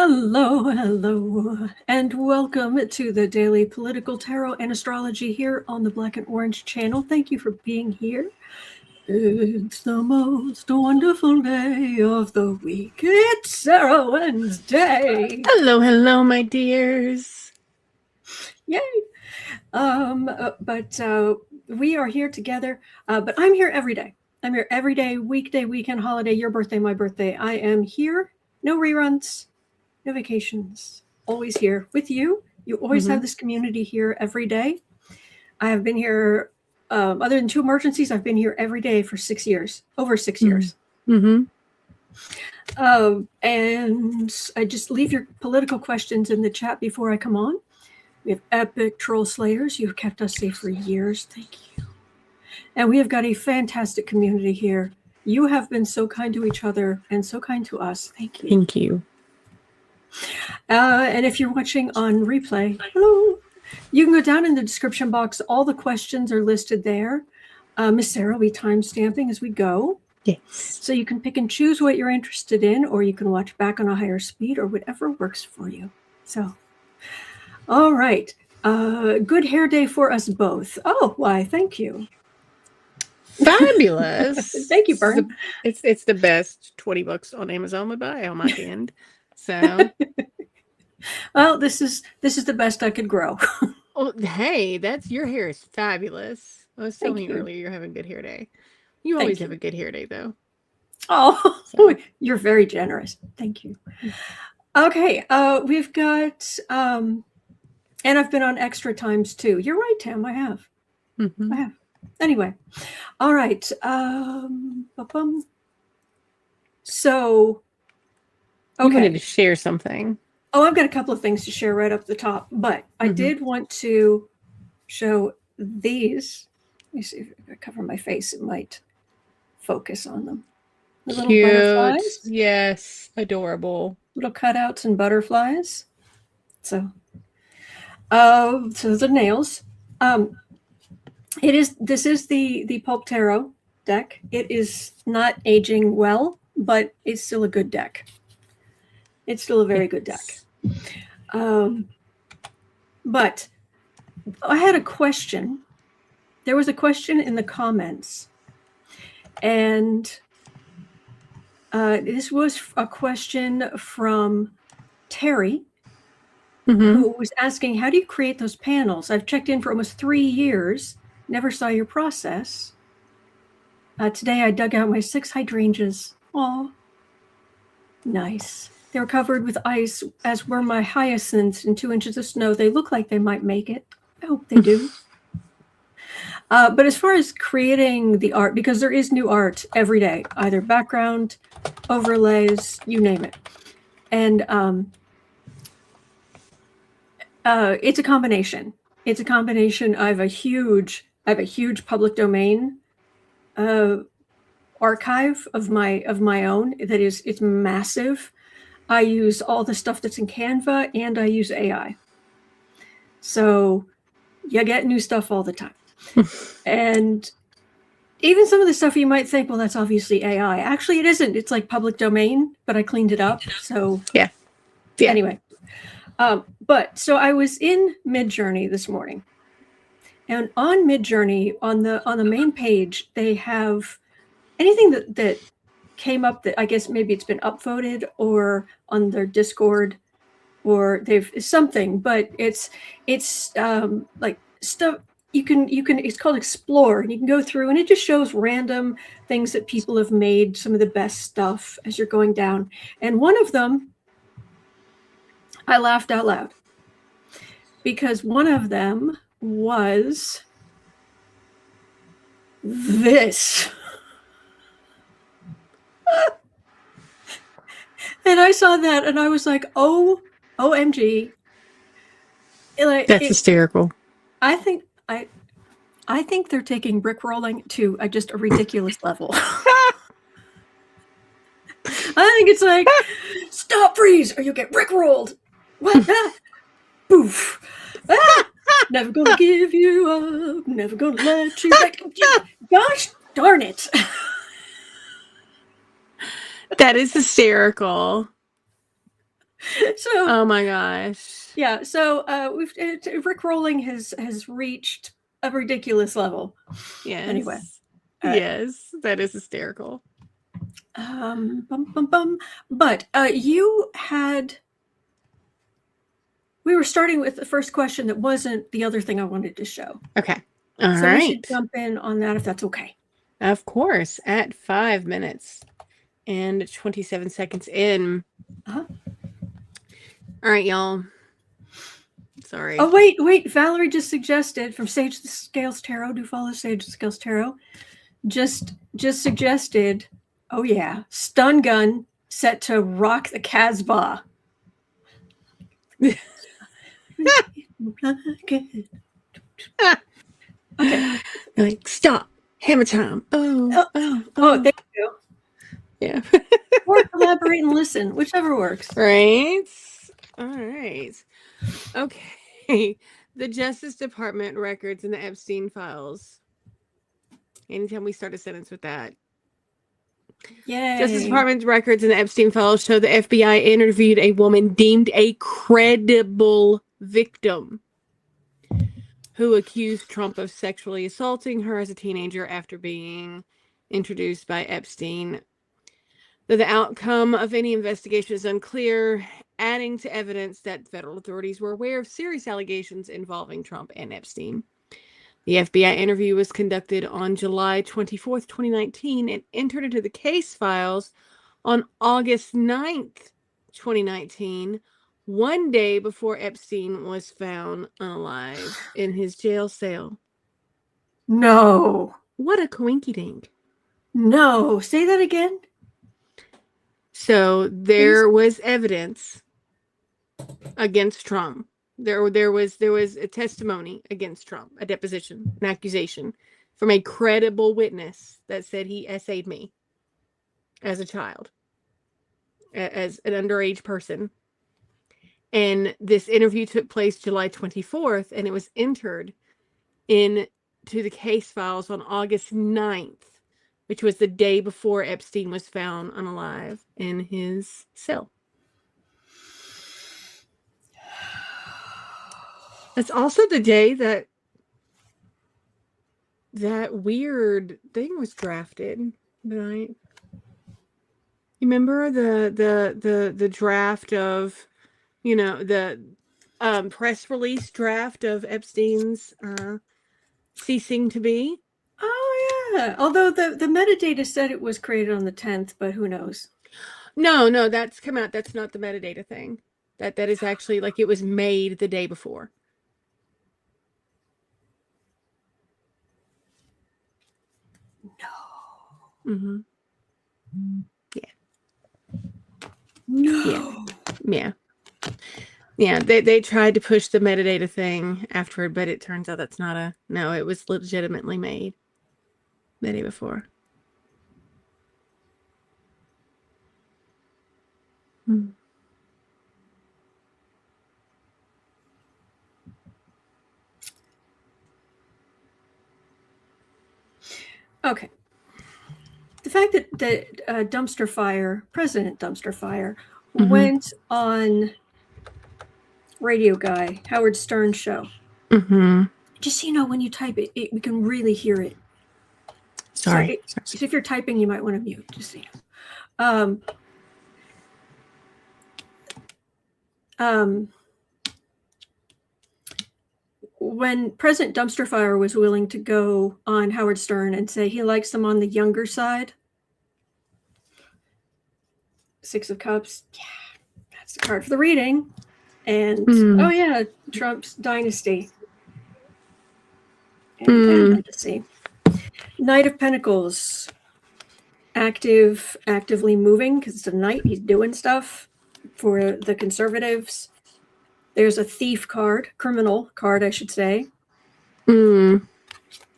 Hello, and welcome to the Daily Political Tarot and Astrology here on the Black and Orange channel. Thank you for being here. It's the most wonderful day of the week. It's Sarah Wednesday. Hello, my dears. Yay. But we are here together, but I'm here every day. I'm here every day, weekday, weekend, holiday, your birthday, my birthday. I am here. No reruns. No vacations, always here with you. You always have this community here every day. I have been here, other than 2 emergencies, I've been here every day for 6 years, over 6 years. And I just leave your political questions in the chat before I come on. We have epic troll slayers. You've kept us safe for years. Thank you. And we have got a fantastic community here. You have been so kind to each other and so kind to us. Thank you. Thank you. And if you're watching on replay, hello, you can go down in the description box. All the questions are listed there. Miss Sarah will be time stamping as we go. Yes. So you can pick and choose what you're interested in, or you can watch back on a higher speed, or whatever works for you. So, all right. Good hair day for us both. Oh, why, thank you. Fabulous. Thank you, Bern. It's the best. $20 on Amazon would buy on my end. So, well, this is the best I could grow. oh, hey, your hair is fabulous. I was telling you earlier you're having a good hair day. You always have a good hair day, though. Oh, so. You're very generous. Thank you. Okay, we've got, and I've been on extra times too. You're right, Tam. I have. I have. Anyway, all right. So. Okay. You wanted to share something. Oh, I've got a couple of things to share right up the top, but I did want to show these. Let me see if I cover my face. It might focus on them. The little butterflies. Yes, adorable. Little cutouts and butterflies. So the nails. This is the Pulp Tarot deck. It is not aging well, but it's still a good deck. It's still a very good deck. But I had a question. There was a question in the comments. And this was a question from Terry, who was asking, how do you create those panels? I've checked in for almost 3 years, never saw your process. Today I dug out my 6 hydrangeas. Aw, nice. They were covered with ice, as were my hyacinths in 2 inches of snow. They look like they might make it. I hope they do. But as far as creating the art, because there is new art every day, either background, overlays, you name it. And it's a combination. It's a combination. I have a huge public domain archive of my own that it's massive. I use all the stuff that's in Canva, and I use AI. So you get new stuff all the time. And even some of the stuff you might think, well, that's obviously AI. Actually, it isn't. It's like public domain, but I cleaned it up. So yeah. Anyway, but so I was in Midjourney this morning, and on Midjourney, on the main page, they have anything that came up that I guess maybe it's been upvoted or on their Discord, or they've something, but it's like stuff you can it's called Explore, and you can go through and it just shows random things that people have made, some of the best stuff as you're going down. And one of them, I laughed out loud because one of them was this. And I saw that and I was like, oh, OMG. That's hysterical. I think they're taking brick rolling to just a ridiculous level. I think it's like, stop, freeze, or you'll get brick rolled. What? Poof. Never gonna give you up. Never gonna let you back. Gosh darn it. That is hysterical. So, oh my gosh. yeah. So, Rickrolling has reached a ridiculous level. Yes. Anyway. Yes, that is hysterical. But we were starting with the first question that wasn't the other thing I wanted to show. Okay. All so right. We should jump in on that if that's okay. Of course. At 5 minutes and 27 seconds in. Uh-huh. All right, y'all. Sorry. Oh, wait. Valerie just suggested from Sage the Scales Tarot. Do follow Sage the Scales Tarot. Just suggested, oh yeah, stun gun set to rock the Casbah. Okay. Like, stop. Hammer time. Oh, there you go. Yeah. Or collaborate and listen, whichever works. Right. All right. Okay. The Justice Department records in the Epstein files. Anytime we start a sentence with that. Yay. Justice Department records in the Epstein files show the FBI interviewed a woman deemed a credible victim who accused Trump of sexually assaulting her as a teenager after being introduced by Epstein. Though the outcome of any investigation is unclear, adding to evidence that federal authorities were aware of serious allegations involving Trump and Epstein. The FBI interview was conducted on July 24th, 2019, and entered into the case files on August 9th, 2019, one day before Epstein was found unalive in his jail cell. No. What a coinkidink. No. Say that again. So there was evidence against Trump. There was a testimony against Trump, a deposition, an accusation from a credible witness that said he essayed me as a child, as an underage person. And this interview took place July 24th, and it was entered into the case files on August 9th, which was the day before Epstein was found unalive in his cell. That's also the day that weird thing was drafted, right? You remember the draft of, the press release draft of Epstein's ceasing to be? Oh yeah. Although the metadata said it was created on the 10th, but who knows? No, that's come out. That's not the metadata thing. That is actually like it was made the day before. No. Mm-hmm. Yeah. No. Yeah. They tried to push the metadata thing afterward, but it turns out that's not no, it was legitimately made the day before. Okay. The fact that President Dumpster Fire, went on Radio Guy, Howard Stern's show. Mm-hmm. Just so you know, when you type it, we can really hear it. Sorry. So if you're typing, you might want to mute, just so you know. When President Dumpster Fire was willing to go on Howard Stern and say he likes them on the younger side, Six of Cups, yeah, that's the card for the reading. And oh yeah, Trump's dynasty. And dynasty. Knight of Pentacles, actively moving, because it's a knight, he's doing stuff for the conservatives. There's a thief card, criminal card, I should say.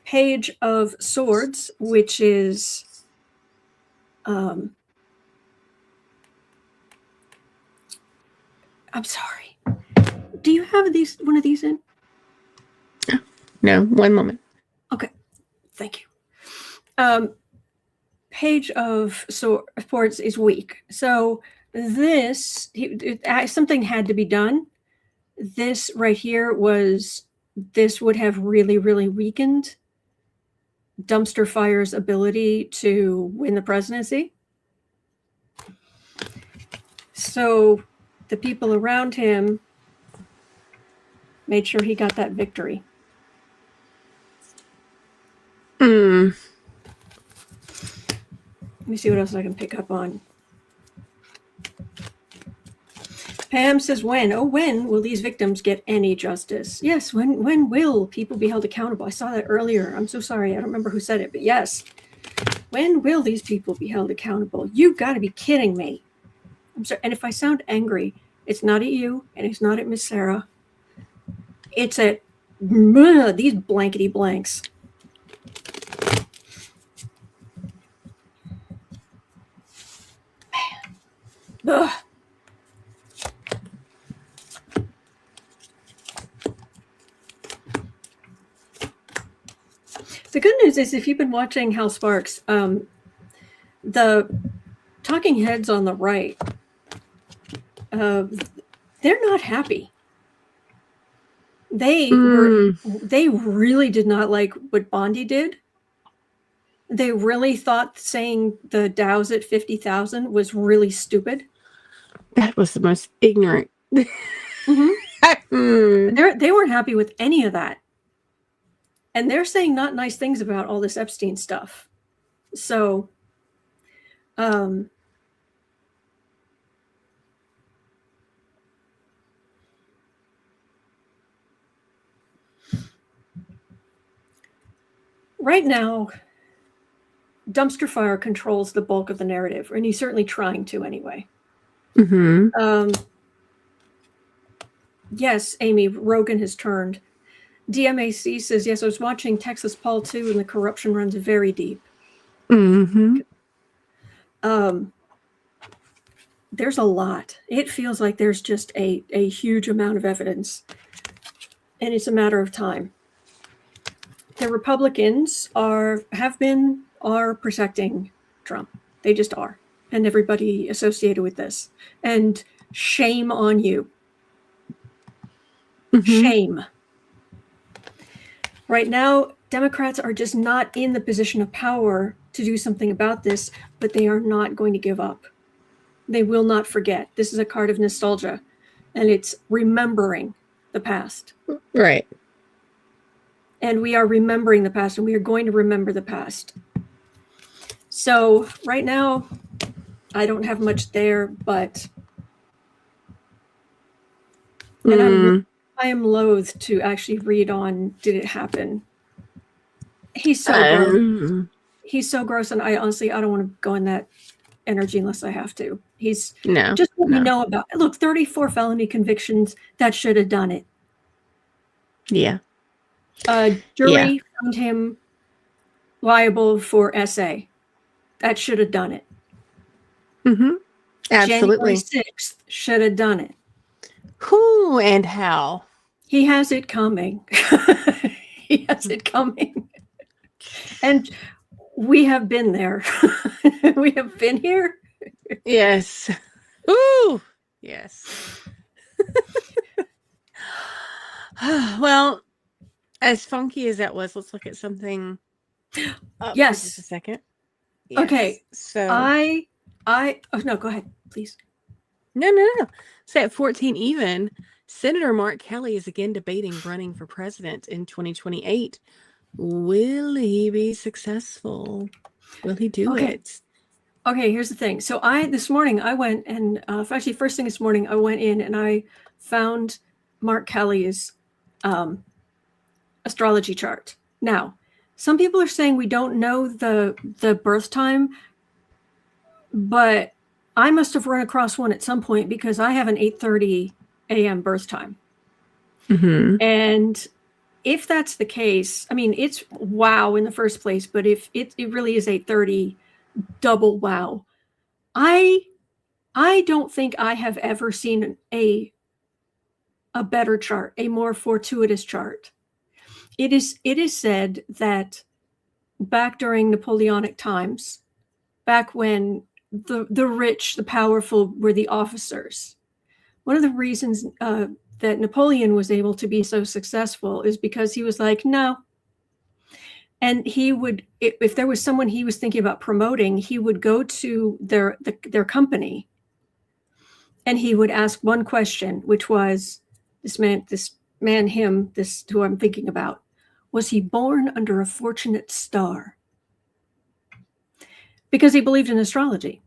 Page of Swords, which is I'm sorry. Do you have one of these in? No, one moment. Okay, thank you. Page of Swords is weak. So something had to be done. This right here this would have really, really weakened Dumpster Fire's ability to win the presidency. So the people around him made sure he got that victory. Let me see what else I can pick up on. Pam says, when? Oh, when will these victims get any justice? Yes, when will people be held accountable? I saw that earlier. I'm so sorry. I don't remember who said it, but yes. When will these people be held accountable? You've got to be kidding me. I'm sorry. And if I sound angry, it's not at you, and it's not at Miss Sarah. It's at these blankety blanks. Man. Ugh. The good news is, if you've been watching Hal Sparks, the talking heads on the right, they're not happy. They really did not like what Bondi did. They really thought saying the Dow's at 50,000 was really stupid. That was the most ignorant. Mm-hmm. They weren't happy with any of that. And they're saying not nice things about all this Epstein stuff. So, right now, Dumpster Fire controls the bulk of the narrative, and he's certainly trying to anyway. Yes, Amy, Rogan has turned. DMAC says, yes, I was watching Texas Paul too, and the corruption runs very deep. There's a lot. It feels like there's just a huge amount of evidence, and it's a matter of time. The Republicans are protecting Trump. They just are, and everybody associated with this. And shame on you. Shame. Right now, Democrats are just not in the position of power to do something about this, but they are not going to give up. They will not forget. This is a card of nostalgia, and it's remembering the past. Right. And we are remembering the past, and we are going to remember the past. So right now, I don't have much there, but and I am loath to actually read on, did it happen? He's so gross. He's so gross, and I don't want to go in that energy unless I have to. He's just what we know about. Look, 34 felony convictions, that should have done it. Yeah. Jury found him liable for SA. That should have done it. Absolutely. January 6th should have done it. Who and how? He has it coming. He has it coming. And we have been there. We have been here. Yes. Ooh. Yes. Well, as funky as that was, let's look at something. Yes. For just a second. Yes. Okay. So oh no, go ahead, please. No. So at 14 even, Senator Mark Kelly is again debating running for president in 2028. Will he be successful? Will he do it? Okay, here's the thing. So this morning I went and actually first thing this morning I went in and I found Mark Kelly's astrology chart. Now, some people are saying we don't know the birth time, but I must have run across one at some point because I have an 8:30 a.m. birth time. And if that's the case, I mean, it's wow in the first place, but if it really is 8:30, double wow. I don't think I have ever seen a better chart, a more fortuitous chart. It is said that back during Napoleonic times, back when the rich, the powerful were the officers. One of the reasons that Napoleon was able to be so successful is because he was like, no. And he would, if there was someone he was thinking about promoting, he would go to their company, and he would ask one question, which was, this who I'm thinking about, was he born under a fortunate star? Because he believed in astrology.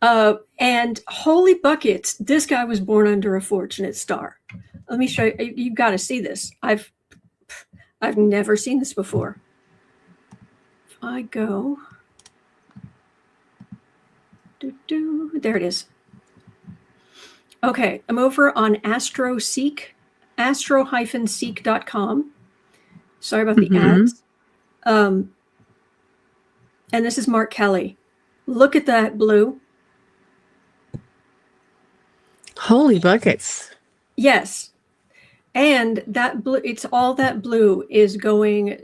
And holy buckets, this guy was born under a fortunate star. Let me show you. You've got to see this. I've never seen this before. If I go, there it is. Okay, I'm over on astro-seek.com. Sorry about the ads. And this is Mark Kelly. Look at that blue. Holy buckets. Yes. And that blue, it's all that blue is going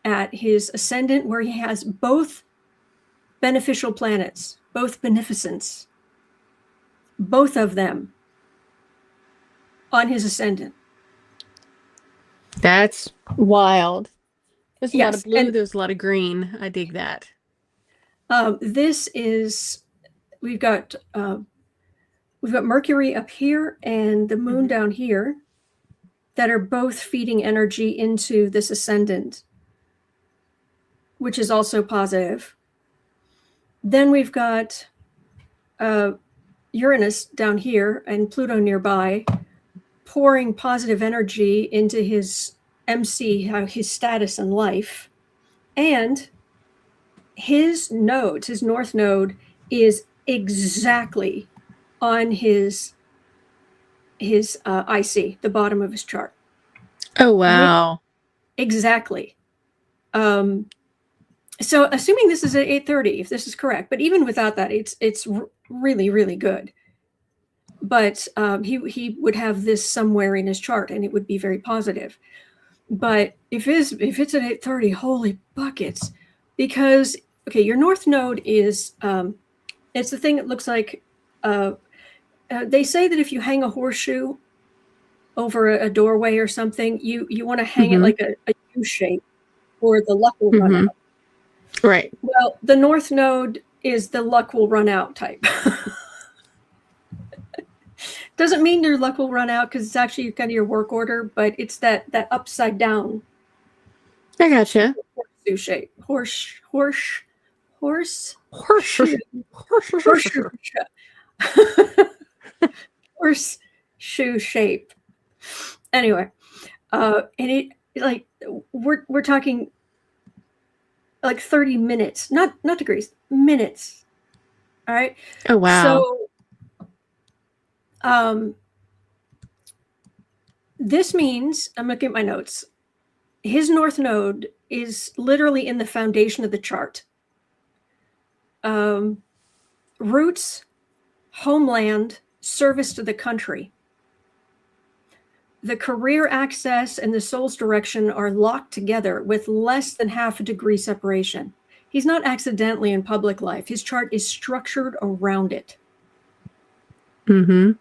at his ascendant, where he has both beneficial planets, both beneficence, both of them on his ascendant. That's wild. There's a lot of blue, and there's a lot of green. I dig that. This is, we've got Mercury up here and the moon down here that are both feeding energy into this ascendant, which is also positive. Then we've got Uranus down here and Pluto nearby, pouring positive energy into his MC, his status in life. And his north node is exactly on his IC, the bottom of his chart. Oh, wow. Right? Exactly. So assuming this is at 8:30, if this is correct, but even without that, it's really, really good. But he would have this somewhere in his chart, and it would be very positive. But if it's at 8:30, holy buckets, because okay, your north node is it's the thing that looks like they say that if you hang a horseshoe over a doorway or something, you want to hang it like a U shape, or the luck will run out. Right. Well, the north node is the luck will run out type. Doesn't mean your luck will run out, because it's actually kind of your work order, but it's that upside down. I gotcha. Horseshoe shape. Horseshoe shape. Anyway, and it like we're talking like 30 minutes, not degrees, minutes. All right. Oh, wow. So this means, I'm looking at my notes, his north node is literally in the foundation of the chart. Roots, homeland, service to the country. The career access and the soul's direction are locked together with less than half a degree separation. He's not accidentally in public life. His chart is structured around it. And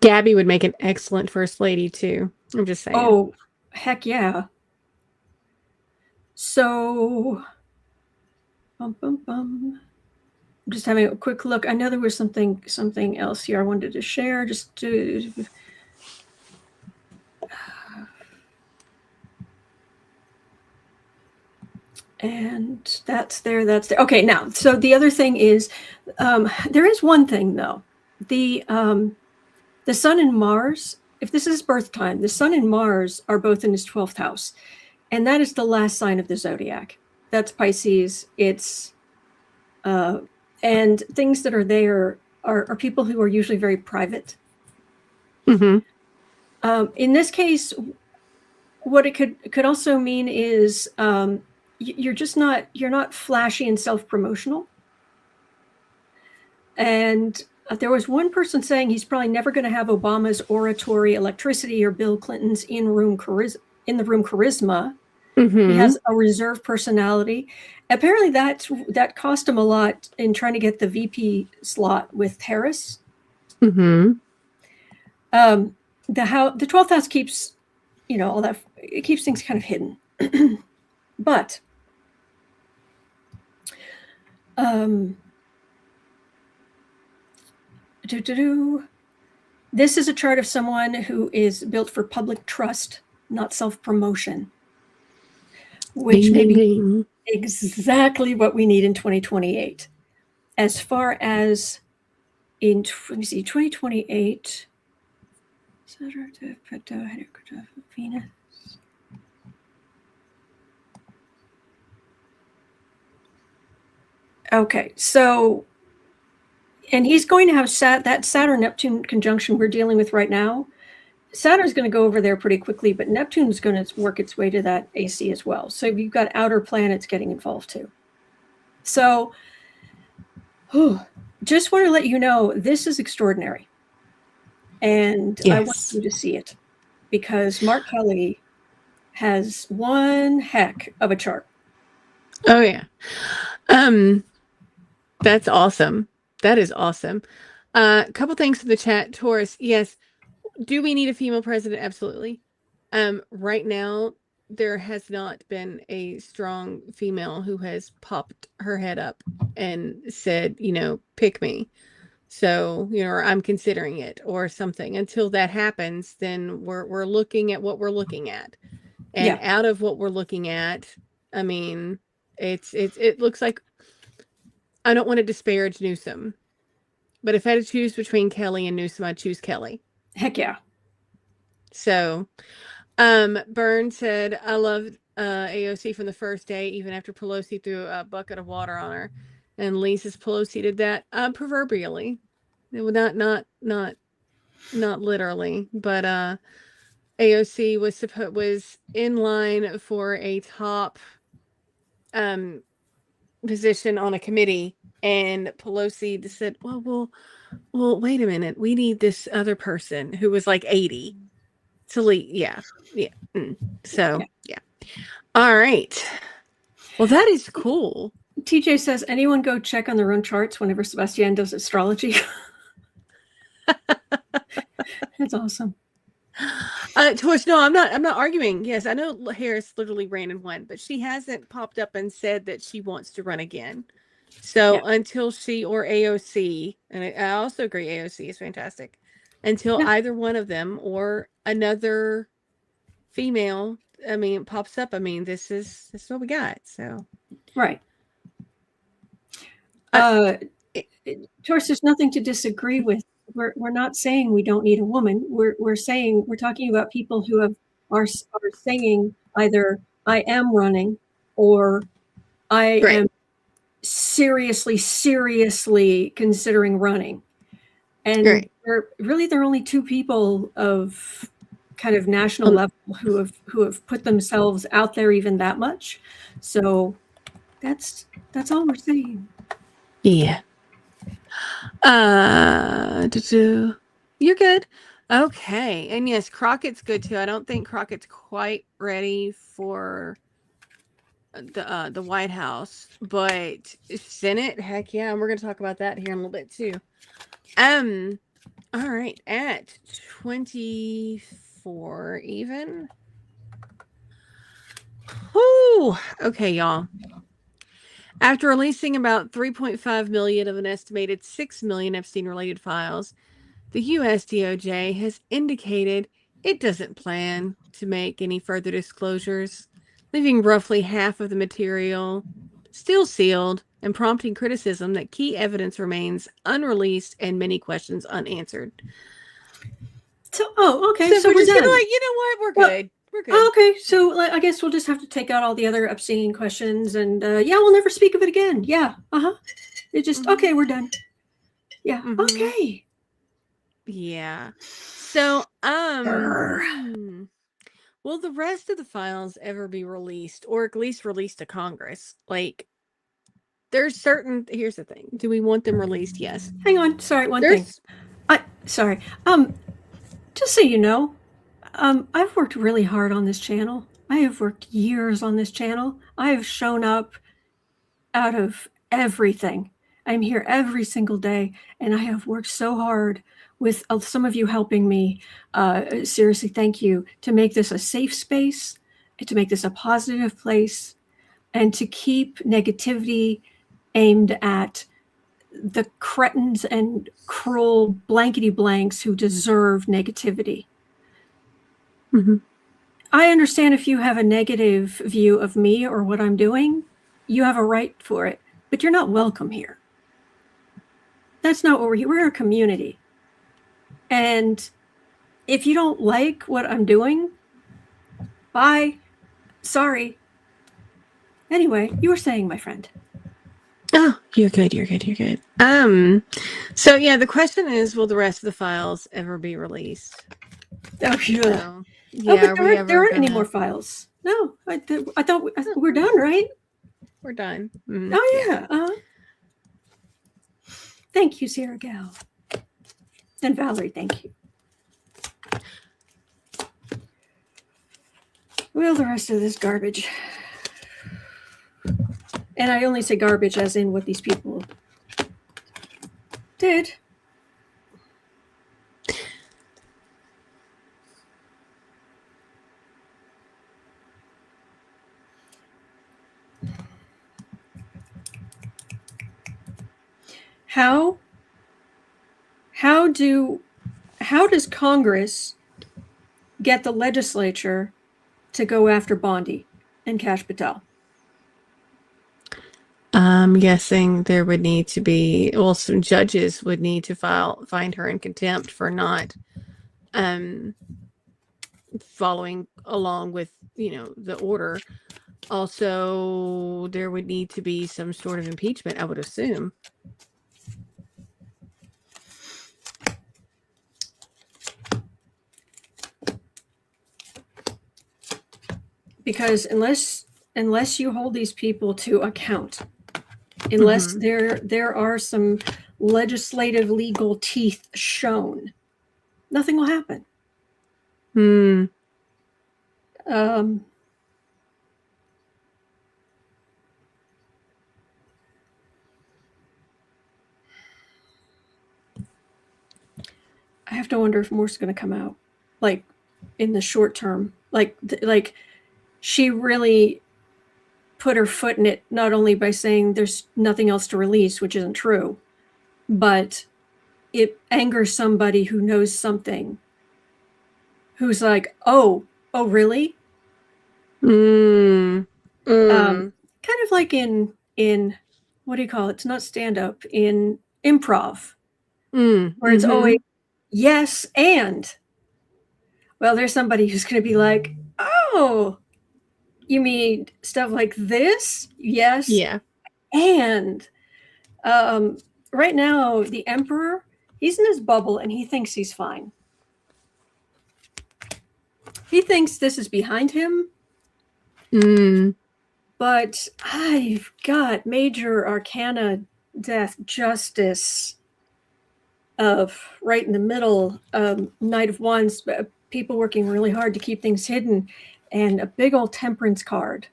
Gabby would make an excellent first lady too. I'm just saying. Oh, heck yeah. So, I'm just having a quick look. I know there was something else here I wanted to share. Just to and that's there. Okay, now, so the other thing is, there is one thing though. The Sun and Mars, if this is birth time, the Sun and Mars are both in his 12th house. And that is the last sign of the zodiac. That's Pisces. It's and things that are there are people who are usually very private. In this case, what it could also mean is you're not flashy and self-promotional. And There was one person saying he's probably never going to have Obama's oratory, electricity, or Bill Clinton's in the room charisma. Mm-hmm. He has a reserved personality. Apparently, that cost him a lot in trying to get the VP slot with Harris. Mm-hmm. The 12th house keeps, all that. It keeps things kind of hidden. But this is a chart of someone who is built for public trust, not self-promotion, which may be exactly what we need in 2028. As far as in 2028, Venus. Okay, so, and he's going to have that Saturn-Neptune conjunction we're dealing with right now. Saturn's going to go over there pretty quickly, but Neptune's going to work its way to that AC as well. So you've got outer planets getting involved too. So, just want to let you know, this is extraordinary. And yes. I want you to see it because Mark Kelly has one heck of a chart. Oh, yeah. That's awesome. That is awesome. A couple things in the chat. Taurus, yes. Do we need a female president? Absolutely. Right now, there has not been a strong female who has popped her head up and said, pick me. So, or I'm considering it or something. Until that happens, then we're looking at what we're looking at. And out of what we're looking at, I mean, it looks like, I don't want to disparage Newsom, but if I had to choose between Kelly and Newsom, I'd choose Kelly. Heck yeah. So, Byrne said, I loved AOC from the first day, even after Pelosi threw a bucket of water on her. And Lisa's Pelosi did that proverbially. It would not literally, but AOC was in line for a top position on a committee, and Pelosi just said, well, wait a minute, we need this other person who was like 80 to lead. Yeah. So yeah. All right. Well, that is cool. TJ says, anyone go check on their own charts whenever Sebastian does astrology? That's awesome. Taurus, no, I'm not arguing. Yes, I know Harris literally ran and won, but she hasn't popped up and said that she wants to run again. So until she or AOC, and I also agree AOC is fantastic, until either one of them or another female, pops up, this is what we got. So right. Taurus, there's nothing to disagree with. We're not saying we don't need a woman. We're saying, we're talking about people who are saying either I am running or I am seriously considering running. And there are only two people of kind of national level who have put themselves out there even that much. So that's all we're saying. Yeah. You're good. Okay. And yes, Crockett's good too. I don't think Crockett's quite ready for the White House, but Senate, heck yeah, and we're gonna talk about that here in a little bit too. All right, at 24 even. Whoo! Okay, y'all. After releasing about 3.5 million of an estimated 6 million Epstein-related files, the U.S. DOJ has indicated it doesn't plan to make any further disclosures, leaving roughly half of the material still sealed and prompting criticism that key evidence remains unreleased and many questions unanswered. So, okay. So we're just gonna you know what? We're good. We're good. Okay, so I guess we'll just have to take out all the other Epstein questions, and we'll never speak of it again. Yeah, It just okay, we're done. Yeah, okay. Yeah. So, will the rest of the files ever be released, or at least released to Congress? Like, There's certain. Here's the thing. Do we want them released? Yes. Hang on. Sorry, one thing. Sorry. Just so you know, I've worked really hard on this channel. I have worked years on this channel. I have shown up out of everything. I'm here every single day, and I have worked so hard with some of you helping me. Seriously, thank you, to make this a safe space, to make this a positive place, and to keep negativity aimed at the cretins and cruel blankety blanks who deserve negativity. Mm-hmm. I understand if you have a negative view of me or what I'm doing, you have a right for it, but you're not welcome here. That's not what we're here. We're a community. And if you don't like what I'm doing, bye. Sorry. Anyway, you were saying, my friend. Oh, you're good. You're good. You're good. So yeah, the question is, will the rest of the files ever be released? Oh, yeah. So, yeah, but there aren't any more files. No, I thought we're done, right? We're done. Mm-hmm. Oh, yeah. Thank you, Sarah Gal. And Valerie, thank you. Well, the rest of this garbage. And I only say garbage as in what these people did. How does Congress get the legislature to go after Bondi and Kash Patel? I'm guessing there would need to be, well, some judges would need to find her in contempt for not following along with, the order. Also, there would need to be some sort of impeachment, I would assume. Because unless you hold these people to account, unless there are some legislative legal teeth shown, nothing will happen. I have to wonder if more's going to come out, like in the short term, like she really put her foot in it, not only by saying there's nothing else to release, which isn't true, but it angers somebody who knows something, who's like, oh, really? Kind of like in what do you call it? It's not stand-up, in improv, where it's always yes and. Well, there's somebody who's going to be like, oh, you mean stuff like this? Yes. Yeah. And right now, the emperor, he's in his bubble and he thinks he's fine. He thinks this is behind him. But I've got major arcana, death, justice of right in the middle, Knight of Wands, people working really hard to keep things hidden, and a big old temperance card,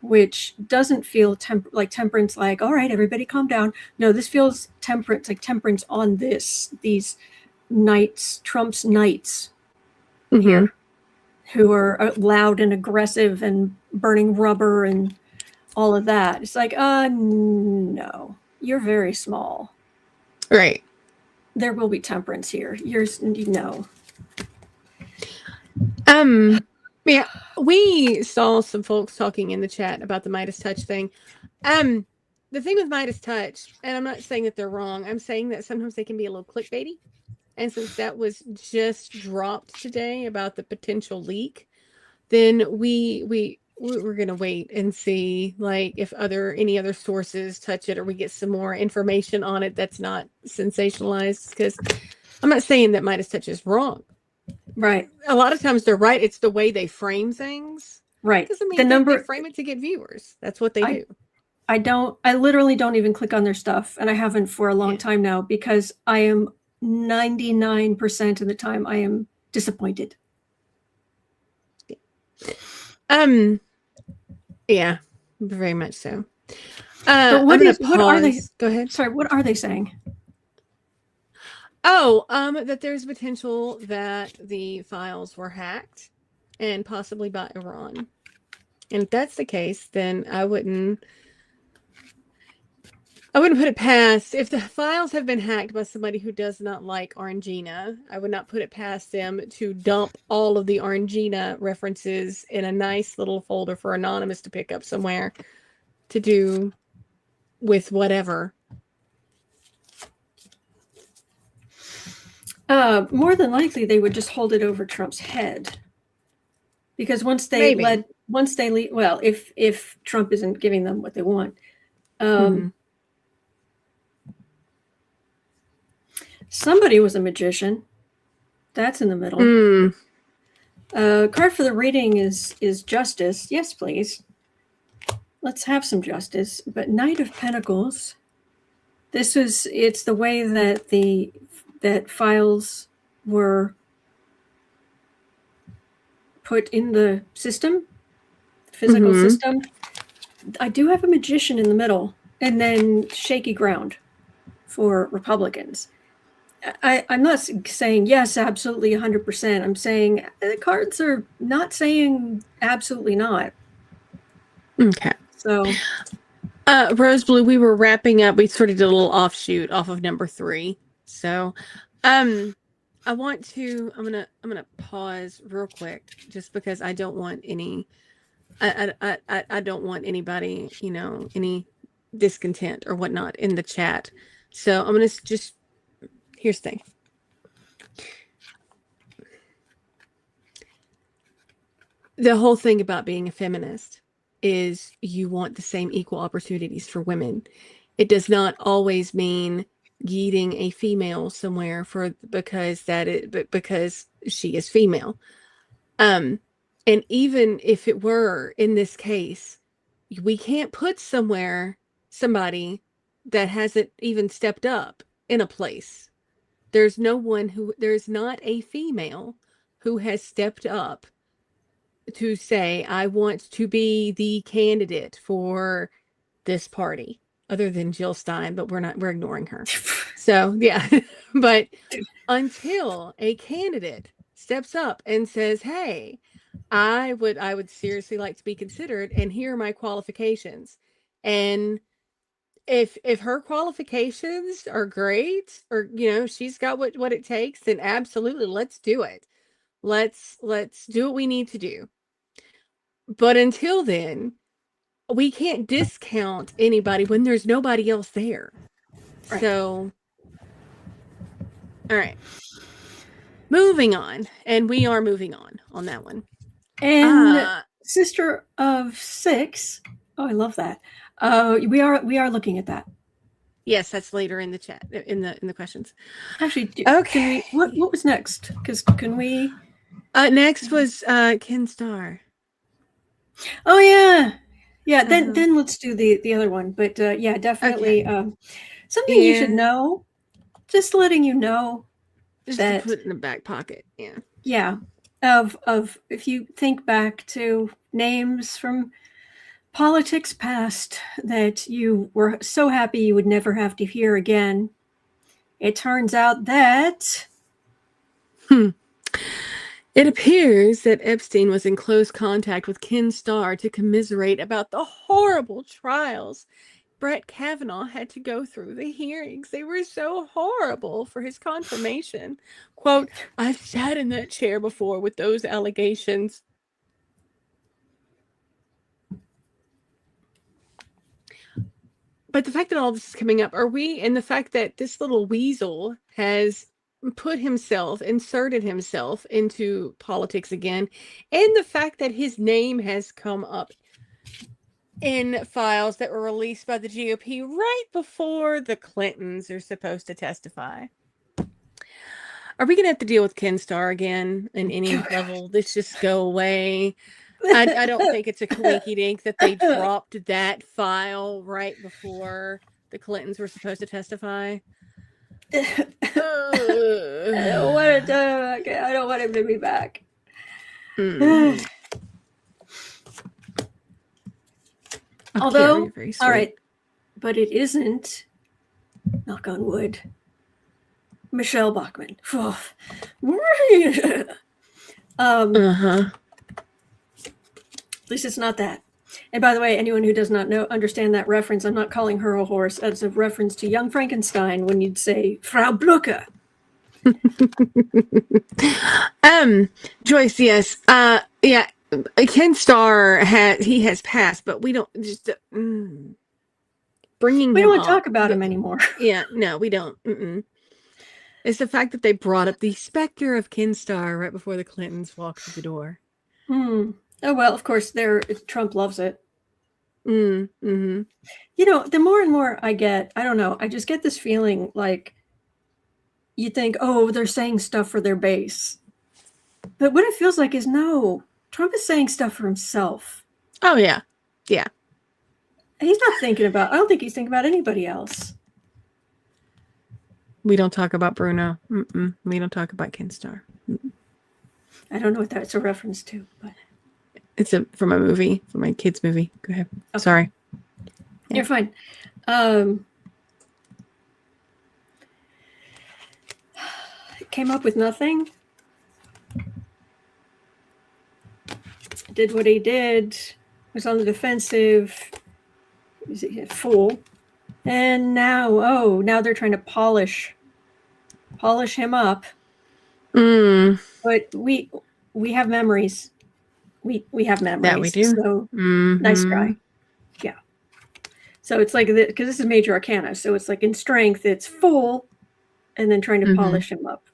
which doesn't feel like temperance, like, all right, everybody calm down. No, this feels temperance, like temperance on these knights, Trump's knights here, who are loud and aggressive and burning rubber and all of that. It's like, no, you're very small. Right. There will be temperance here. No. Yeah, we saw some folks talking in the chat about the Midas touch thing. The thing with Midas touch, and I'm not saying that they're wrong, I'm saying that sometimes they can be a little clickbaity. And since that was just dropped today about the potential leak, then we're going to wait and see, like, if any other sources touch it, or we get some more information on it that's not sensationalized. Because I'm not saying that Midas touch is wrong. Right. A lot of times they're right. It's the way they frame things. Right. Doesn't mean they frame it to get viewers. That's what they do. I literally don't even click on their stuff, and I haven't for a long time now, because I am 99% of the time I am disappointed. Yeah, very much so. But what are they? Go ahead. Sorry, what are they saying? Oh, that there's potential that the files were hacked, and possibly by Iran. And if that's the case, then I wouldn't put it past, if the files have been hacked by somebody who does not like Orangina, I would not put it past them to dump all of the Orangina references in a nice little folder for Anonymous to pick up somewhere to do with whatever. More than likely, they would just hold it over Trump's head, because once they well, if Trump isn't giving them what they want, somebody was a magician. That's in the middle. Card for the reading is justice. Yes, please. Let's have some justice. But Knight of Pentacles. It's the way that files were put in the system, physical system. I do have a magician in the middle, and then shaky ground for Republicans. I'm not saying yes, absolutely 100%. I'm saying the cards are not saying absolutely not. Okay. So, Rose Blue, we were wrapping up. We sort of did a little offshoot off of number 3. So, I'm gonna pause real quick, just because I don't want any, I don't want anybody, any discontent or whatnot in the chat. So I'm gonna just, here's the thing. The whole thing about being a feminist is you want the same equal opportunities for women. It does not always mean yeeting a female somewhere because she is female. And even if it were in this case, we can't put somebody that hasn't even stepped up in a place. There's not a female who has stepped up to say, I want to be the candidate for this party, other than Jill Stein, but we're ignoring her. So yeah, but until a candidate steps up and says, hey, I would seriously like to be considered, and here are my qualifications. And if her qualifications are great, or she's got what it takes, then absolutely, let's do it. Let's do what we need to do. But until then, we can't discount anybody when there's nobody else there. Right. So, all right. Moving on. And we are moving on that one. And Sister of 6. Oh, I love that. We are looking at that. Yes, that's later in the chat, in the questions. Actually, okay. What was next? Because can we? Next was Ken Starr. Oh yeah. Then let's do the other one. But yeah, definitely something you should know. Just letting you know just that to put in the back pocket. Yeah. Yeah. Of if you think back to names from politics past that you were so happy you would never have to hear again, it turns out that it appears that Epstein was in close contact with Ken Starr to commiserate about the horrible trials Brett Kavanaugh had to go through. The hearings, they were so horrible for his confirmation. Quote, I've sat in that chair before with those allegations. But the fact that all this is coming up, and the fact that this little weasel has inserted himself into politics again, and the fact that his name has come up in files that were released by the GOP right before the Clintons are supposed to testify. Are we going to have to deal with Ken Starr again in any level? Let's just go away. I don't think it's a coinkydink that they dropped that file right before the Clintons were supposed to testify. I don't want him to be back. Mhm. Although, you're very sweet. all right, but it isn't, knock on wood, Michelle Bachmann. Uh-huh. At least it's not that. And by the way, anyone who does not understand that reference, I'm not calling her a horse. That's a reference to Young Frankenstein when you'd say Frau Blucher. Joyce, yes. Yeah, Ken Starr has passed, but we don't just bringing We him don't want to up. talk about him anymore. Yeah, no, we don't. It's the fact that they brought up the specter of Ken Starr right before the Clintons walked through the door. Oh, well, of course, Trump loves it. Mm-hmm. You know, the more and more I get, I don't know, I just get this feeling like you think, oh, they're saying stuff for their base. But what it feels like is no, Trump is saying stuff for himself. Oh, yeah. Yeah. He's not thinking about, I don't think he's thinking about anybody else. We don't talk about Bruno. We don't talk about Ken Starr. I don't know what that's a reference to, but it's from a movie, from my kids' movie. Go ahead. Okay. Sorry. You're fine. Came up with nothing. Did what he did. Was on the defensive. Is he a fool? And now they're trying to polish him up. But we have memories. We have memories. That we do. So nice guy. Yeah. So it's like, because this is major arcana, so it's like in strength it's full, and then trying to polish him up.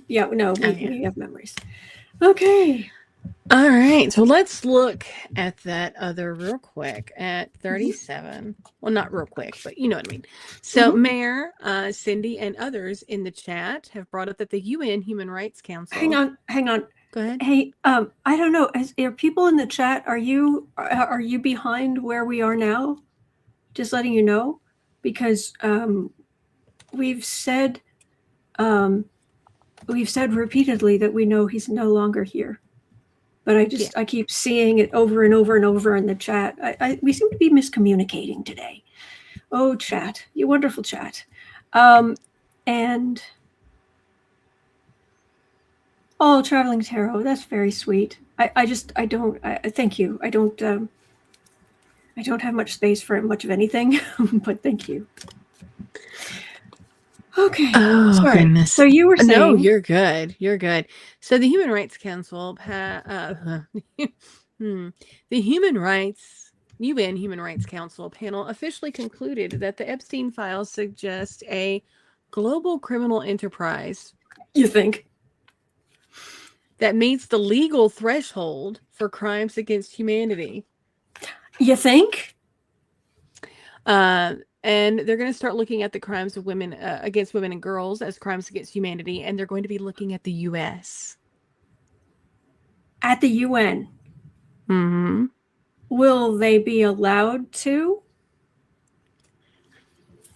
Yeah. No, we have memories. Okay. All right, so let's look at that other real quick at 37. Well, not real quick, but you know what I mean. So Mayor, Cindy, and others in the chat have brought up that the UN Human Rights Council... Hang on. Go ahead. Hey, I don't know. Are people in the chat, are you behind where we are now? Just letting you know, because we've said repeatedly that we know he's no longer here. But I keep seeing it over and over and over in the chat. We seem to be miscommunicating today. Oh, chat, you wonderful chat. And traveling tarot, that's very sweet. Thank you. I don't have much space for much of anything, but thank you. Okay. Oh, sorry. Goodness. So you were saying... No, you're good. You're good. So the Human Rights Council, the UN Human Rights Council panel officially concluded that the Epstein files suggest a global criminal enterprise. You think? That meets the legal threshold for crimes against humanity. You think? And they're going to start looking at the crimes of women against women and girls as crimes against humanity, and they're going to be looking at the U.S. At the UN? Mm-hmm. Will they be allowed to?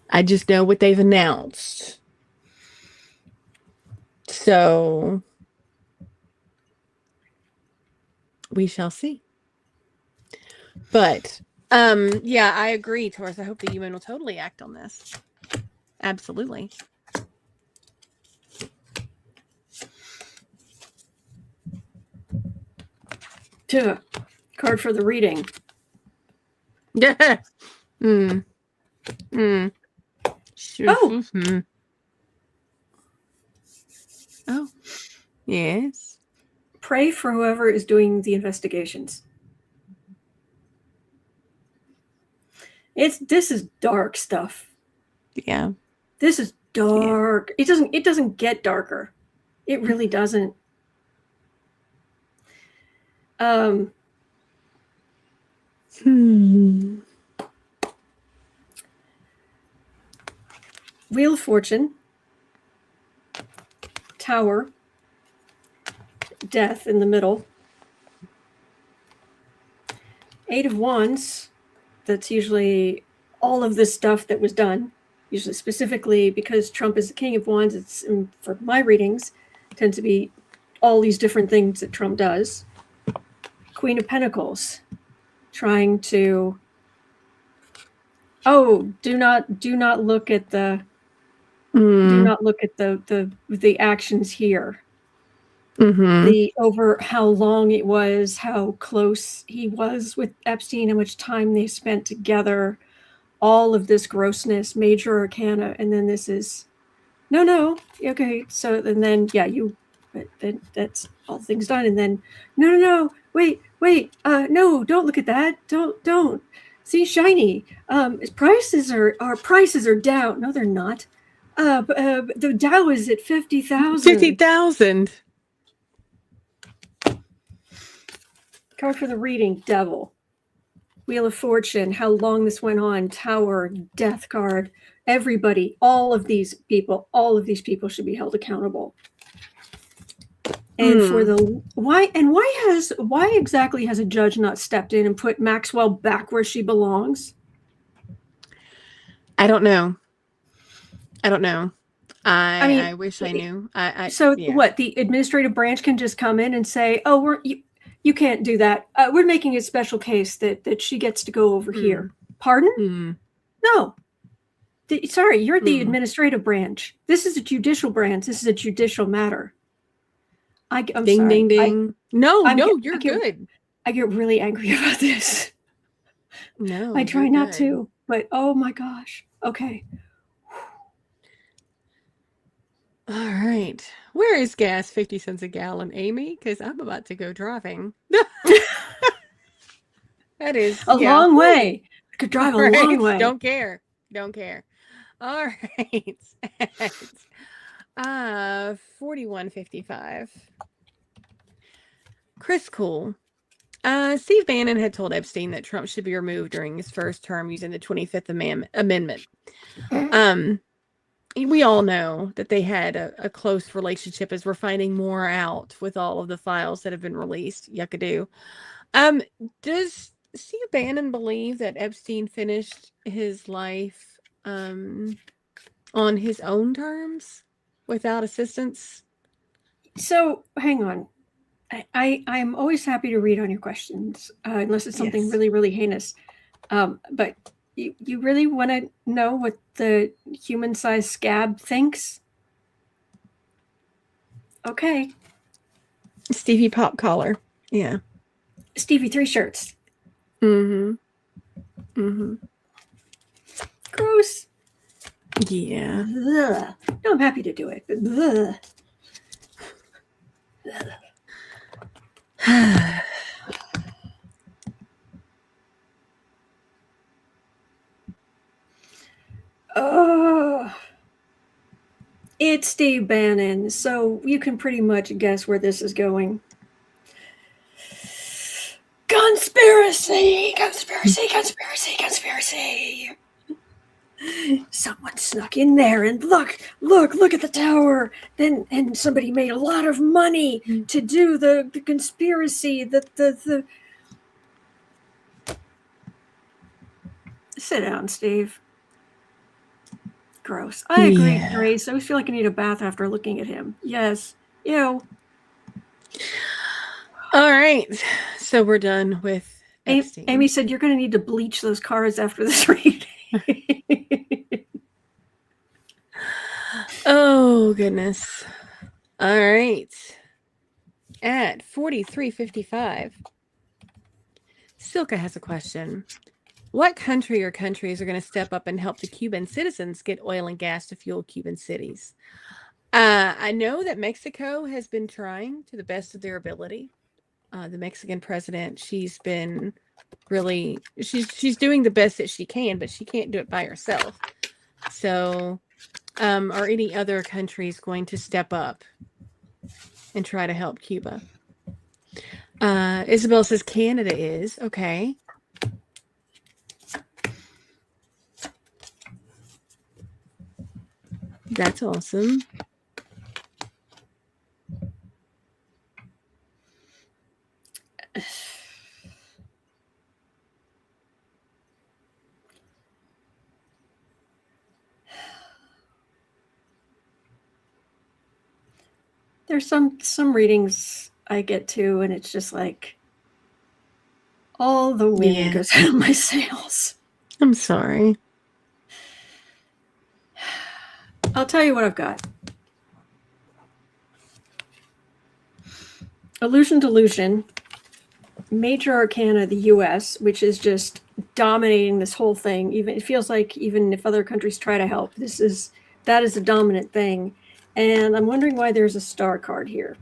I just know what they've announced. So we shall see. But yeah, I agree, Taurus. I hope the UN will totally act on this. Absolutely. Card for the reading. Yeah. Oh. Oh. Yes. Pray for whoever is doing the investigations. This is dark stuff. Yeah. This is dark. Yeah. It doesn't get darker. It really doesn't. Wheel of Fortune. Tower. Death in the middle. Eight of Wands, that's usually all of the stuff that was done, usually specifically because Trump is the King of Wands. It's, for my readings, tends to be all these different things that Trump does. Queen of Pentacles, trying to, do not look at the the actions here. The over how long it was, how close he was with Epstein, how much time they spent together, all of this grossness, major arcana, and then this is no, okay. So and then that's all things done, and then no, wait, no, don't look at that, don't see shiny. His prices are down. No, they're not. The Dow is at 50,000. 50,000. Card for the reading, Devil. Wheel of Fortune, how long this went on, Tower, Death card. Everybody, all of these people should be held accountable. And for the why exactly has a judge not stepped in and put Maxwell back where she belongs? I don't know. I wish I knew. What, the administrative branch can just come in and say, "Oh, you can't do that. We're making a special case that she gets to go over here." Pardon? No. Sorry, you're the administrative branch. This is a judicial branch. This is a judicial matter. I'm ding, sorry. Ding, ding. You're good. I get really angry about this. No, I try not to, but oh my gosh. Okay. All right. Where is gas 50 cents a gallon, Amy? Because I'm about to go driving. That is a long way. I could drive a long way. Don't care. All right. 4155. Chris Cool. Steve Bannon had told Epstein that Trump should be removed during his first term using the 25th Amendment. We all know that they had a close relationship, as we're finding more out with all of the files that have been released. Yuckadoo. Does Steve Bannon believe that Epstein finished his life on his own terms without assistance? So hang on. I'm always happy to read on your questions, unless it's something really, really heinous. But you really want to know what the human-sized scab thinks? Okay. Stevie Pop Collar. Yeah. Stevie 3 shirts. Gross. Yeah. Ugh. No, I'm happy to do it, but ugh. Oh, it's Steve Bannon, so you can pretty much guess where this is going. Conspiracy! Someone snuck in there and look at the tower. And somebody made a lot of money to do the conspiracy. The Sit down, Steve. Gross. I agree, Grace. I always feel like I need a bath after looking at him. Yes. Ew. All right. So we're done with Epstein. Amy said you're going to need to bleach those cards after this reading. Oh, goodness. All right. At 4355, Silka has a question. What country or countries are going to step up and help the Cuban citizens get oil and gas to fuel Cuban cities? I know that Mexico has been trying to the best of their ability. The Mexican president, she's been really, she's doing the best that she can, but she can't do it by herself. So, are any other countries going to step up and try to help Cuba? Isabel says Canada is. Okay. That's awesome. There's some readings I get to, and it's just like all the wind goes out of my sails. I'm sorry. I'll tell you what I've got. Illusion Delusion, Major Arcana, the U.S., which is just dominating this whole thing. Even it feels like even if other countries try to help, that is the dominant thing. And I'm wondering why there's a star card here.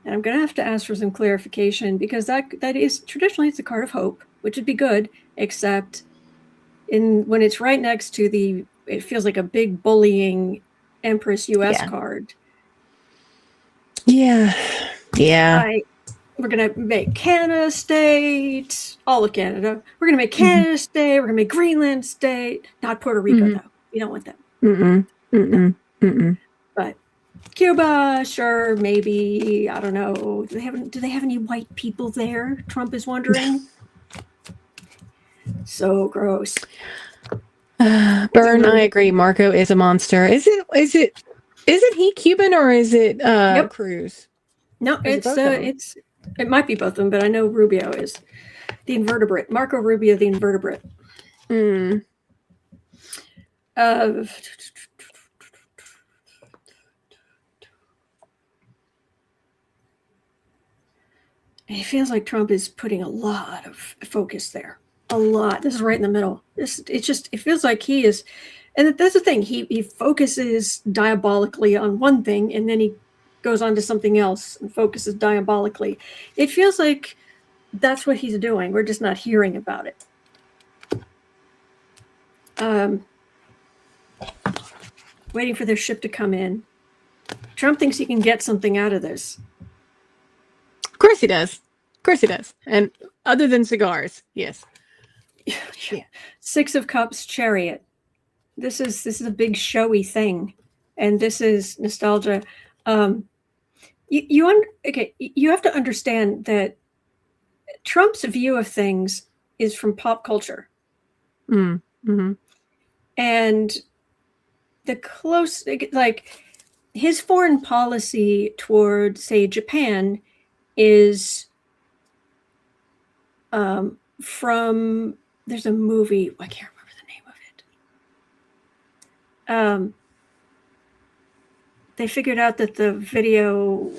And I'm going to have to ask for some clarification, because that is traditionally it's a card of hope, which would be good, except when it's right next to it feels like a big bullying Empress US card. Yeah. We're going to make Canada state, all of Canada. We're going to make Canada state. We're going to make Greenland state. Not Puerto Rico, though. We don't want them. No. But Cuba, sure, maybe. I don't know. Do they have any white people there? Trump is wondering. So gross. Byrne, I agree. Marco is a monster. Isn't he Cuban or is it Cruz? No, it might be both of them, but I know Rubio is the invertebrate. Marco Rubio, the invertebrate. It feels like Trump is putting a lot of focus there. A lot. This is right in the middle. It feels like he is, and that's the thing. He focuses diabolically on one thing, and then he goes on to something else and focuses diabolically. It feels like that's what he's doing. We're just not hearing about it. Waiting for their ship to come in. Trump thinks he can get something out of this. Of course he does. And other than cigars, yes. Yeah. 6 of Cups, Chariot. This is a big showy thing, and this is nostalgia. You have to understand that Trump's view of things is from pop culture, and his foreign policy toward, say, Japan is from. There's a movie. I can't remember the name of it. They figured out that the video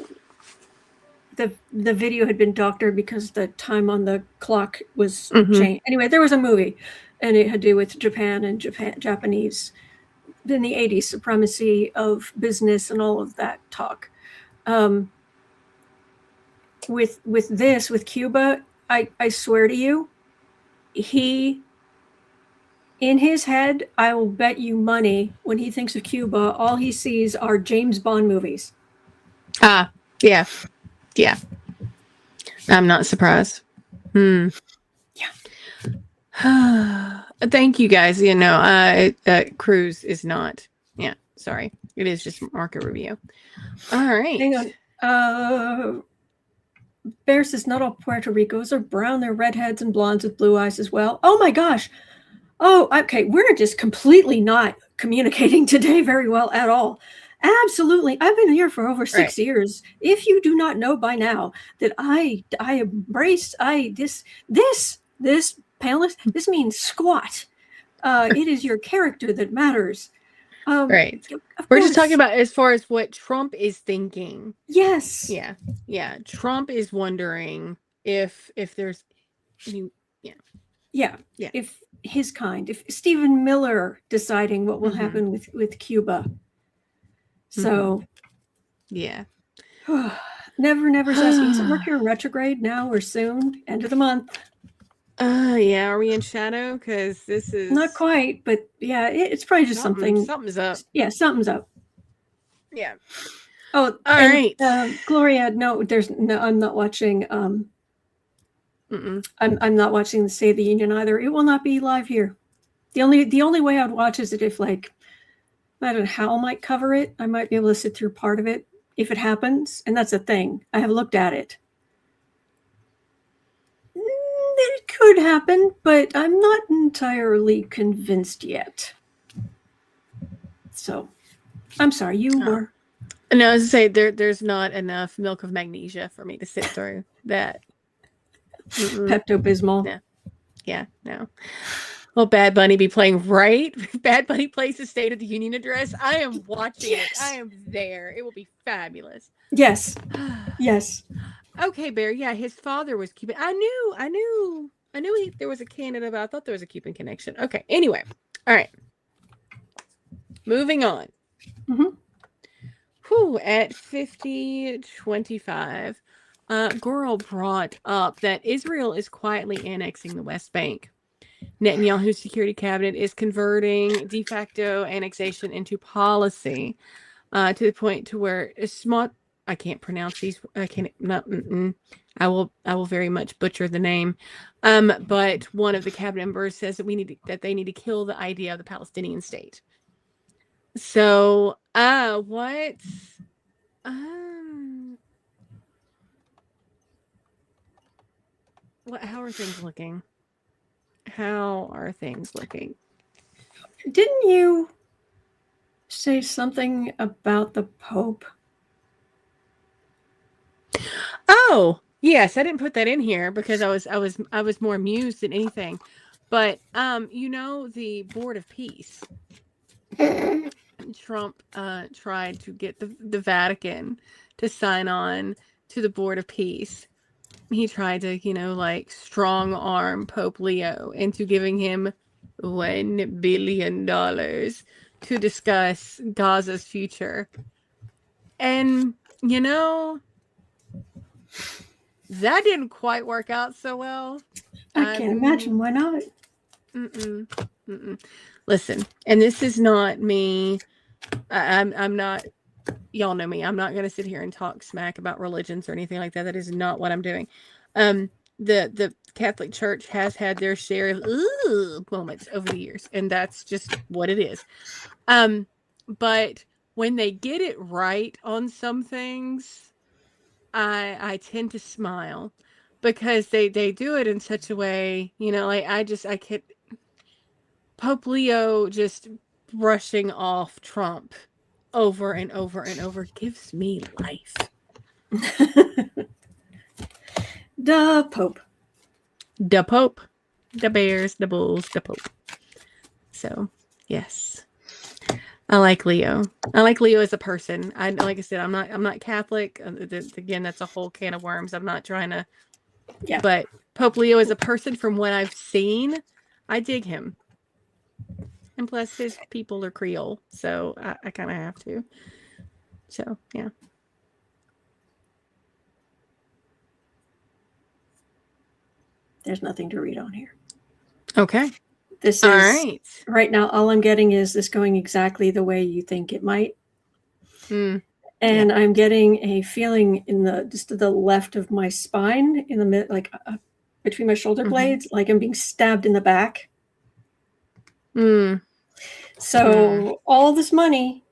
had been doctored because the time on the clock was changed. Anyway, there was a movie, and it had to do with Japan and Japanese in the 80s, supremacy of business and all of that talk. With Cuba, I swear to you, he, in his head, I will bet you money, when he thinks of Cuba, all he sees are James Bond movies. Yeah. I'm not surprised. Yeah. Thank you, guys. Cruz is not. Yeah, sorry. It is just Marco Rubio. All right. Hang on. Bear says not all Puerto Ricos are brown. They're redheads and blondes with blue eyes as well. Oh my gosh. Oh, okay. We're just completely not communicating today very well at all. Absolutely. I've been here for over 6 years. If you do not know by now that I embrace this panelist, this means squat. It is your character that matters. Right. We're just talking about as far as what Trump is thinking. Yes. Yeah. Trump is wondering if there's Yeah. If his kind, if Stephen Miller deciding what will happen with Cuba. So yeah. Never's asking, is Mercury retrograde now or soon? End of the month. Yeah, are we in shadow? Because this is not quite, but yeah, it's probably just something's up. Yeah, something's up. Yeah. Oh, all right. Gloria, I'm not watching. I'm not watching the State of the Union either. It will not be live here. The only way I'd watch is if I don't know how I might cover it. I might be able to sit through part of it if it happens, and that's the thing. I have looked at it. It could happen, but I'm not entirely convinced yet. So, I'm sorry, you were. No, I was to say there's not enough milk of magnesia for me to sit through that. Pepto-Bismol. No. Yeah, no. Will Bad Bunny be playing right? Bad Bunny plays the State of the Union address. I am watching it. I am there. It will be fabulous. Yes. Yes. Okay, Bear. Yeah, his father was Cuban. I knew there was a Canada, but I thought there was a Cuban connection. Okay. Anyway, all right. Moving on. Whew, at 50:25, Goral brought up that Israel is quietly annexing the West Bank. Netanyahu's security cabinet is converting de facto annexation into policy, to the point to where I can't pronounce these. I can't. Not. I will very much butcher the name. But one of the cabinet members says that they need to kill the idea of the Palestinian state. So, what? How are things looking? Didn't you say something about the Pope? Oh, yes, I didn't put that in here because I was more amused than anything. But the Board of Peace. Trump tried to get the Vatican to sign on to the Board of Peace. He tried to, strong arm Pope Leo into giving him $1 billion to discuss Gaza's future. And, that didn't quite work out so well. I can't imagine why not. Listen, and this is not me. I'm not. Y'all know me. I'm not going to sit here and talk smack about religions or anything like that. That is not what I'm doing. The Catholic Church has had their share of moments over the years, and that's just what it is. But when they get it right on some things, I tend to smile because they do it in such a way, I can't. Pope Leo just brushing off Trump over and over and over gives me life. The Pope. The Pope. The Bears, the Bulls, the Pope. So, yes. I like Leo. I like Leo as a person. Like I said, I'm not Catholic. Again, that's a whole can of worms. I'm not trying to. Yeah. But Pope Leo as a person, from what I've seen, I dig him. And plus, his people are Creole, so I kind of have to. So, yeah. There's nothing to read on here. Okay. This is all right. Right now, all I'm getting is this going exactly the way you think it might. And I'm getting a feeling just to the left of my spine, in the mid, between my shoulder blades, like I'm being stabbed in the back. So all this money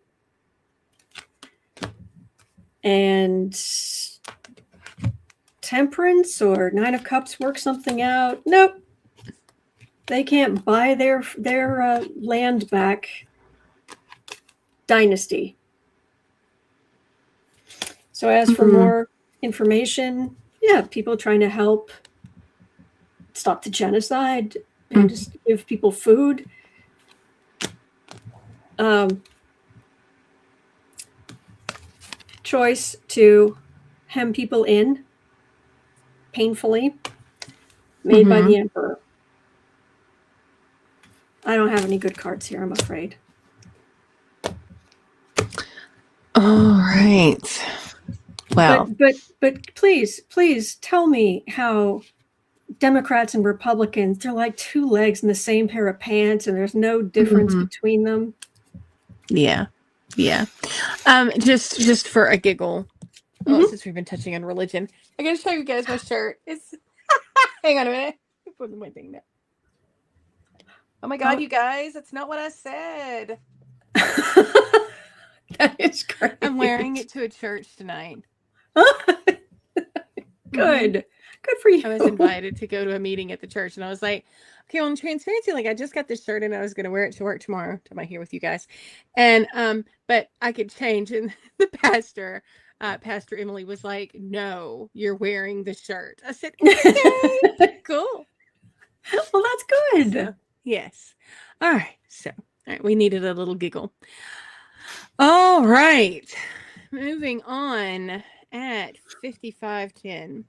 and Temperance or Nine of Cups work something out. Nope. They can't buy their land back. Dynasty. So as for more information, people trying to help stop the genocide and just give people food. Choice to hem people in painfully, made by the emperor. I don't have any good cards here, I'm afraid. All right. Well, but please tell me how Democrats and Republicans, they're like two legs in the same pair of pants, and there's no difference between them. Yeah. Just for a giggle, since we've been touching on religion, I'm gonna show you guys my shirt. It's hang on a minute. Put my thing down. Oh my God, you guys, that's not what I said. That is great. I'm wearing it to a church tonight. Good. Good for you. I was invited to go to a meeting at the church, and I was like, okay, well, in transparency, like I just got this shirt and I was going to wear it to work tomorrow to my here with you guys. And, but I could change. And the pastor, Pastor Emily was like, no, you're wearing the shirt. I said, okay, cool. Well, that's good. So, yes. All right. So, all right. We needed a little giggle. All right. Moving on at 55:10.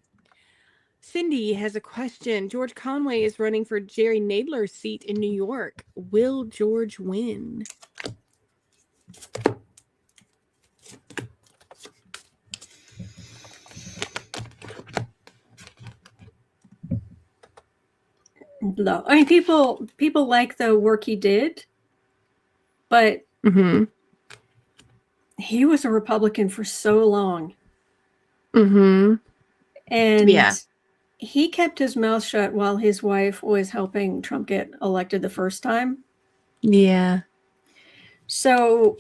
Cindy has a question. George Conway is running for Jerry Nadler's seat in New York. Will George win? No, I mean people like the work he did, but he was a Republican for so long, and he kept his mouth shut while his wife was helping Trump get elected the first time. Yeah. So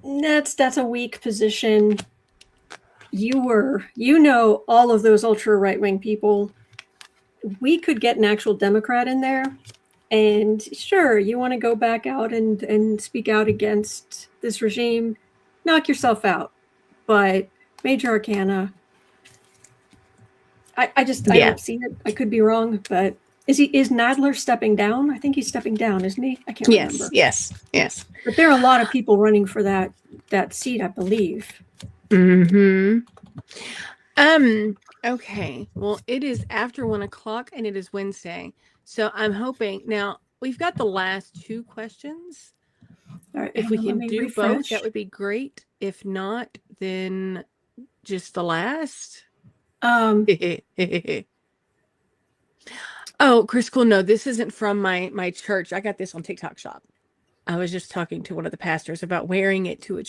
that's a weak position. All of those ultra right-wing people. We could get an actual Democrat in there, and sure, you want to go back out and speak out against this regime, knock yourself out. But major arcana, I don't see it. I could be wrong, but is Nadler stepping down? I think he's stepping down, isn't he? I can't remember. Yes. But there are a lot of people running for that seat, I believe. Okay. Well, it is after 1:00 and it is Wednesday. So I'm hoping now we've got the last two questions. All right, if we can do refresh. both, that would be great. If not, then just the last. Oh, Chris Cool, no, this isn't from my church. I got this on TikTok Shop. I was just talking to one of the pastors about wearing it to the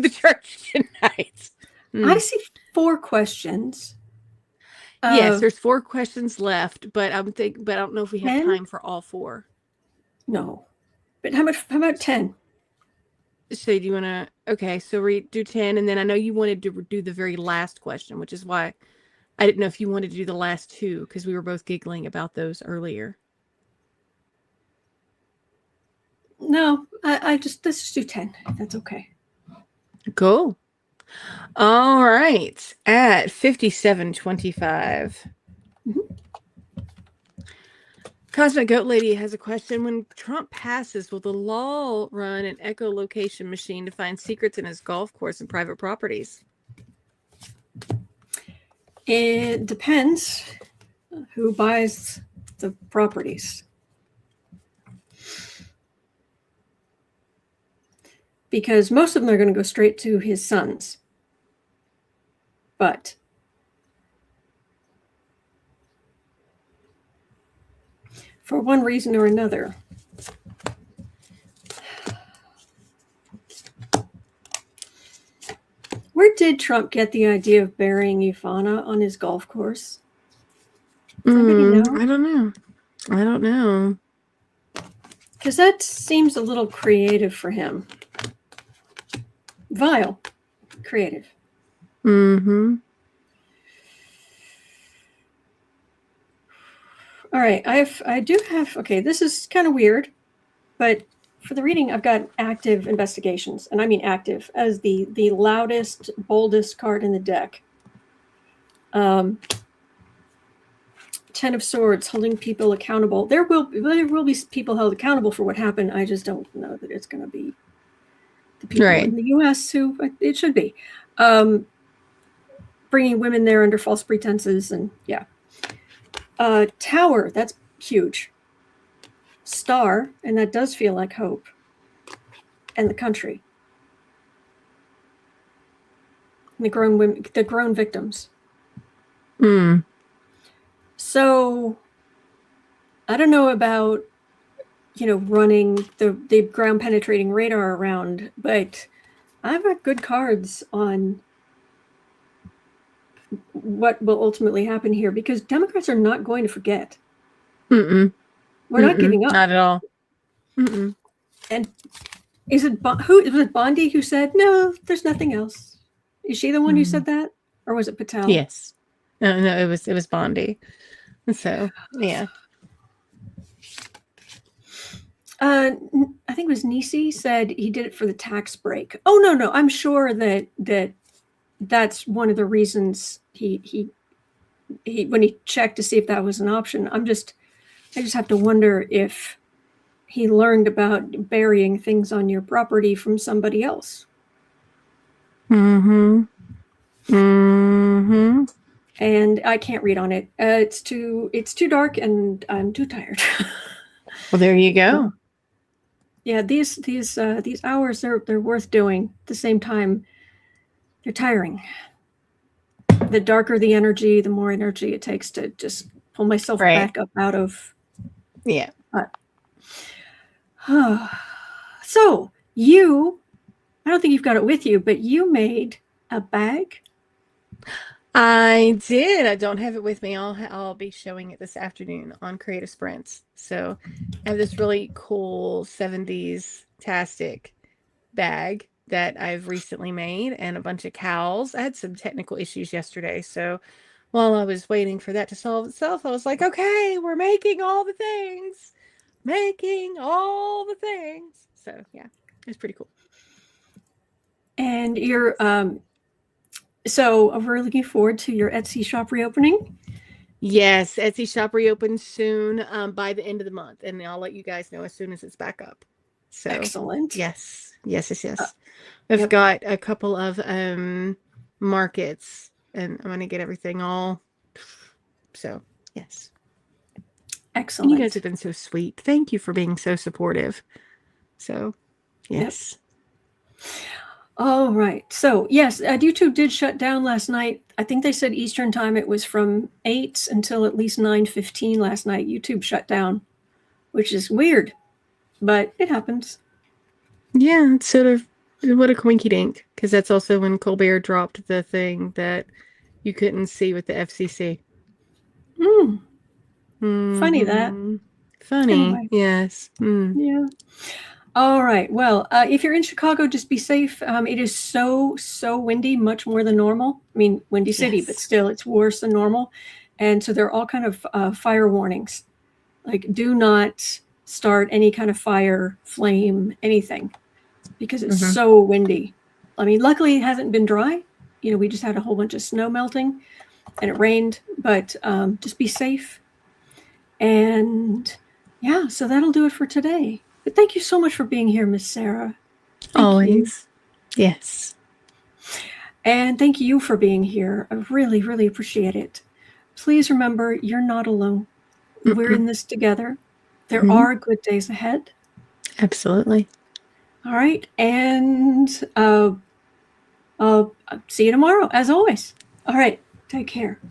church tonight. I see 4 questions. Yes, there's 4 questions left, but I don't know if we have 10? time for all 4. No, but how about 10? So do you want to? Okay, so do 10, and then I know you wanted to do the very last question, which is why I didn't know if you wanted to do the last 2 because we were both giggling about those earlier. No, let's just do 10. That's okay. Cool. All right, at 57:25. Cosmic Goat Lady has a question. When Trump passes, will the law run an echolocation machine to find secrets in his golf course and private properties? It depends who buys the properties. Because most of them are going to go straight to his sons. But for one reason or another, where did Trump get the idea of burying Ivana on his golf course? Does anybody know? I don't know. Because that seems a little creative for him. Vile. Creative. All right, I do have, okay, this is kind of weird, but for the reading, I've got active investigations, and I mean active as the loudest, boldest card in the deck. 10 of Swords, holding people accountable. There will be people held accountable for what happened. I just don't know that it's going to be the people in the U.S. who it should be. Bringing women there under false pretenses, and yeah. Tower, that's huge. Star, and that does feel like hope. And the country. And the grown women, the grown victims. So I don't know about, running the ground penetrating radar around, but I've got good cards on what will ultimately happen here, because Democrats are not going to forget. We're not giving up. Not at all. And was it Bondi who said, no, there's nothing else? Is she the one who said that? Or was it Patel? Yes. No, it was Bondi. So yeah. I think it was Nisi said he did it for the tax break. Oh no, I'm sure that's one of the reasons he when he checked to see if that was an option. I just have to wonder if he learned about burying things on your property from somebody else. Mm-hmm. Mm-hmm. And I can't read on it. It's too dark, and I'm too tired. Well, there you go. Yeah, these hours they're worth doing. At the same time, they're tiring. The darker the energy, the more energy it takes to just pull myself back up out of. Yeah. So I don't think you've got it with you, but you made a bag. I did. I don't have it with me. I'll be showing it this afternoon on Creative Sprints. So I have this really cool 70s tastic bag that I've recently made, and a bunch of cowls. I had some technical issues yesterday, so while I was waiting for that to solve itself, I was like, okay, we're making all the things. So yeah, it's pretty cool. And you're so we're looking forward to your Etsy shop reopening. Yes, Etsy shop reopens soon, by the end of the month, and I'll let you guys know as soon as it's back up. So excellent. Yes. I've got a couple of markets, and I'm gonna get everything all. So yes. Excellent. And you guys have been so sweet. Thank you for being so supportive. So yes. Yep. All right. So yes, YouTube did shut down last night. I think they said Eastern time. It was from 8 until at least 9:15 last night. YouTube shut down, which is weird, but it happens. Yeah, it's sort of what a coinkidink, because that's also when Colbert dropped the thing that you couldn't see with the FCC. Funny that. Funny. Anyway. Yes. Yeah. All right. Well, if you're in Chicago, just be safe. It is so windy, much more than normal. I mean, Windy City, but still, it's worse than normal. And so there are all kind of fire warnings. Like, do not start any kind of fire, flame, anything, because it's so windy. I mean, luckily it hasn't been dry. We just had a whole bunch of snow melting, and it rained. But just be safe. And yeah, so that'll do it for today. But thank you so much for being here, Miss Sarah. Always. Yes. And thank you for being here. I really, really appreciate it. Please remember, you're not alone. We're in this together. There are good days ahead. Absolutely. All right. And I'll see you tomorrow, as always. All right. Take care.